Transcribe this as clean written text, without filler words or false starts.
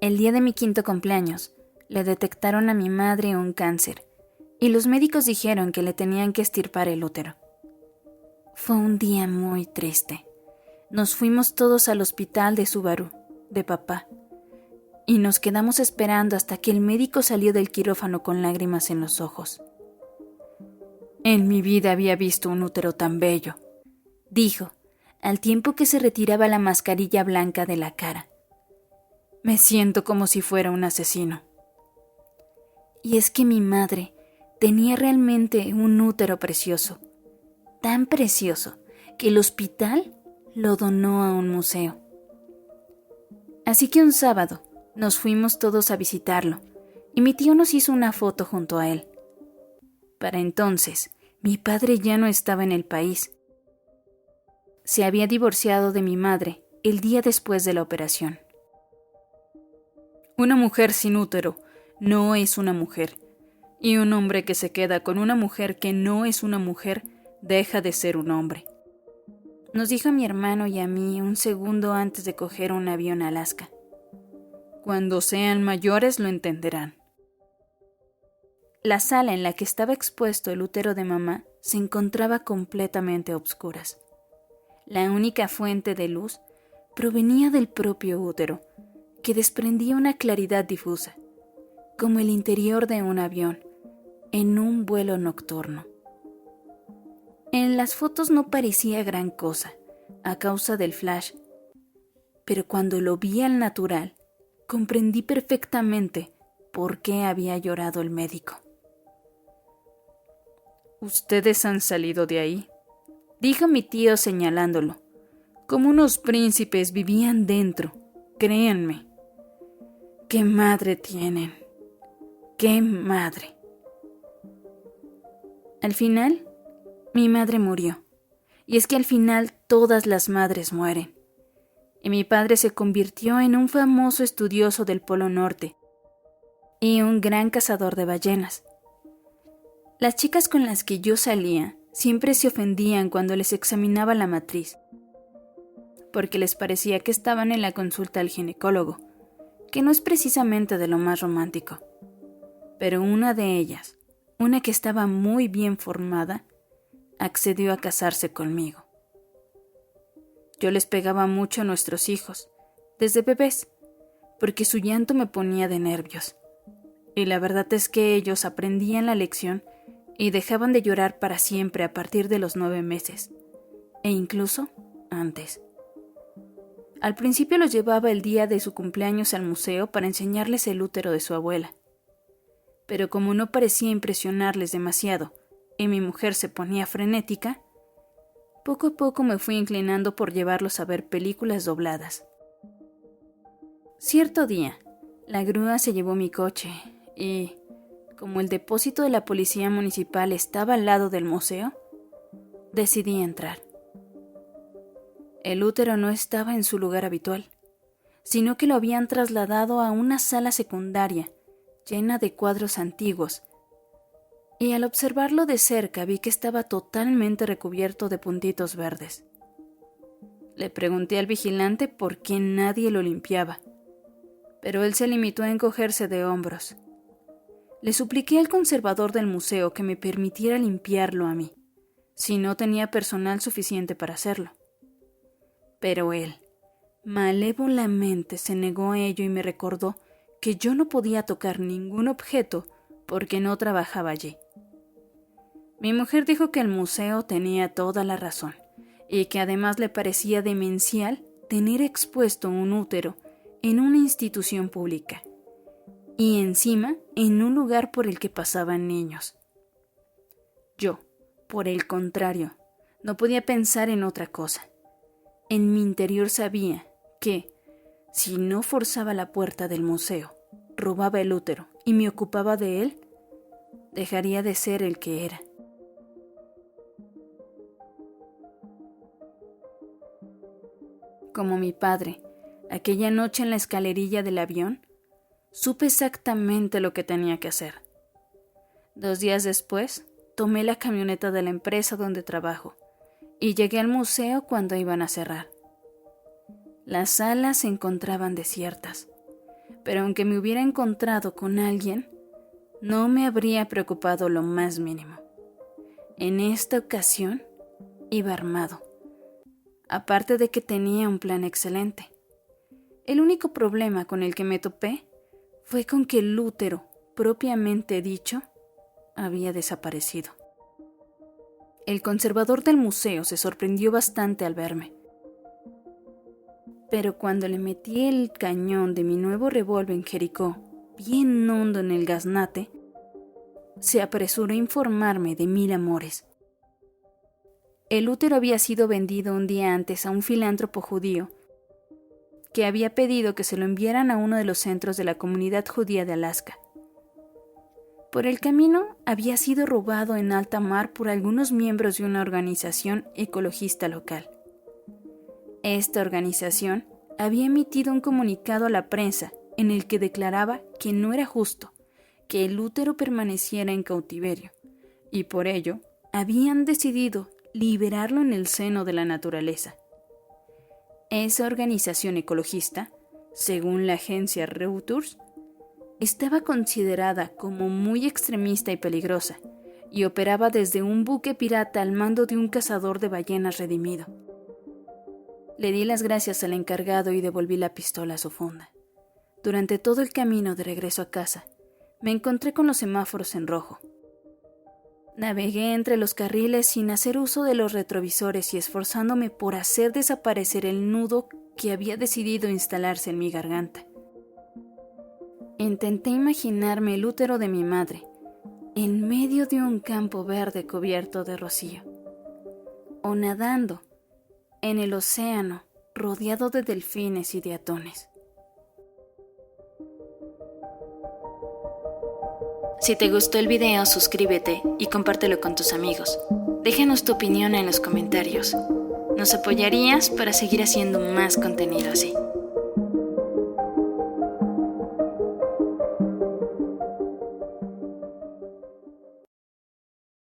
El día de mi 5º cumpleaños, le detectaron a mi madre un cáncer y los médicos dijeron que le tenían que extirpar el útero. Fue un día muy triste. Nos fuimos todos al hospital de Subaru, de papá, y nos quedamos esperando hasta que el médico salió del quirófano con lágrimas en los ojos. En mi vida había visto un útero tan bello, dijo, al tiempo que se retiraba la mascarilla blanca de la cara. Me siento como si fuera un asesino. Y es que mi madre tenía realmente un útero precioso, tan precioso que el hospital lo donó a un museo. Así que un sábado nos fuimos todos a visitarlo y mi tío nos hizo una foto junto a él. Para entonces, mi padre ya no estaba en el país. Se había divorciado de mi madre el día después de la operación. Una mujer sin útero no es una mujer, y un hombre que se queda con una mujer que no es una mujer deja de ser un hombre. Nos dijo a mi hermano y a mí un segundo antes de coger un avión a Alaska. Cuando sean mayores lo entenderán. La sala en la que estaba expuesto el útero de mamá se encontraba completamente a obscuras. La única fuente de luz provenía del propio útero, que desprendía una claridad difusa, como el interior de un avión, en un vuelo nocturno. En las fotos no parecía gran cosa, a causa del flash, pero cuando lo vi al natural, comprendí perfectamente por qué había llorado el médico. «Ustedes han salido de ahí», dijo mi tío señalándolo. «Como unos príncipes vivían dentro, créanme. ¡Qué madre tienen! ¡Qué madre!». Al final, mi madre murió. Y es que al final todas las madres mueren. Y mi padre se convirtió en un famoso estudioso del Polo Norte y un gran cazador de ballenas. Las chicas con las que yo salía siempre se ofendían cuando les examinaba la matriz, porque les parecía que estaban en la consulta al ginecólogo, que no es precisamente de lo más romántico. Pero una de ellas, una que estaba muy bien formada, accedió a casarse conmigo. Yo les pegaba mucho a nuestros hijos, desde bebés, porque su llanto me ponía de nervios. Y la verdad es que ellos aprendían la lección y dejaban de llorar para siempre a partir de los 9 meses, e incluso antes. Al principio los llevaba el día de su cumpleaños al museo para enseñarles el útero de su abuela. Pero como no parecía impresionarles demasiado y mi mujer se ponía frenética, poco a poco me fui inclinando por llevarlos a ver películas dobladas. Cierto día, la grúa se llevó mi coche y, como el depósito de la policía municipal estaba al lado del museo, decidí entrar. El útero no estaba en su lugar habitual, sino que lo habían trasladado a una sala secundaria llena de cuadros antiguos, y al observarlo de cerca vi que estaba totalmente recubierto de puntitos verdes. Le pregunté al vigilante por qué nadie lo limpiaba, pero él se limitó a encogerse de hombros. Le supliqué al conservador del museo que me permitiera limpiarlo a mí, si no tenía personal suficiente para hacerlo. Pero él, malévolamente, se negó a ello y me recordó que yo no podía tocar ningún objeto porque no trabajaba allí. Mi mujer dijo que el museo tenía toda la razón y que además le parecía demencial tener expuesto un útero en una institución pública y encima en un lugar por el que pasaban niños. Yo, por el contrario, no podía pensar en otra cosa. En mi interior sabía que, si no forzaba la puerta del museo, robaba el útero y me ocupaba de él, dejaría de ser el que era. Como mi padre, aquella noche en la escalerilla del avión, supe exactamente lo que tenía que hacer. 2 días después, tomé la camioneta de la empresa donde trabajo y llegué al museo cuando iban a cerrar. Las salas se encontraban desiertas, pero aunque me hubiera encontrado con alguien, no me habría preocupado lo más mínimo. En esta ocasión, iba armado, aparte de que tenía un plan excelente. El único problema con el que me topé fue con que el útero, propiamente dicho, había desaparecido. El conservador del museo se sorprendió bastante al verme. Pero cuando le metí el cañón de mi nuevo revólver Jericó bien hondo en el gaznate, se apresuró a informarme de 1000 amores. El útero había sido vendido un día antes a un filántropo judío que había pedido que se lo enviaran a uno de los centros de la comunidad judía de Alaska. Por el camino había sido robado en alta mar por algunos miembros de una organización ecologista local. Esta organización había emitido un comunicado a la prensa en el que declaraba que no era justo que el útero permaneciera en cautiverio y por ello habían decidido liberarlo en el seno de la naturaleza. Esa organización ecologista, según la agencia Reuters, estaba considerada como muy extremista y peligrosa y operaba desde un buque pirata al mando de un cazador de ballenas redimido. Le di las gracias al encargado y devolví la pistola a su funda. Durante todo el camino de regreso a casa, me encontré con los semáforos en rojo. Navegué entre los carriles sin hacer uso de los retrovisores y esforzándome por hacer desaparecer el nudo que había decidido instalarse en mi garganta. Intenté imaginarme el útero de mi madre, en medio de un campo verde cubierto de rocío, o nadando en el océano rodeado de delfines y de atones. Si te gustó el video, suscríbete y compártelo con tus amigos. Déjanos tu opinión en los comentarios. Nos apoyarías para seguir haciendo más contenido así.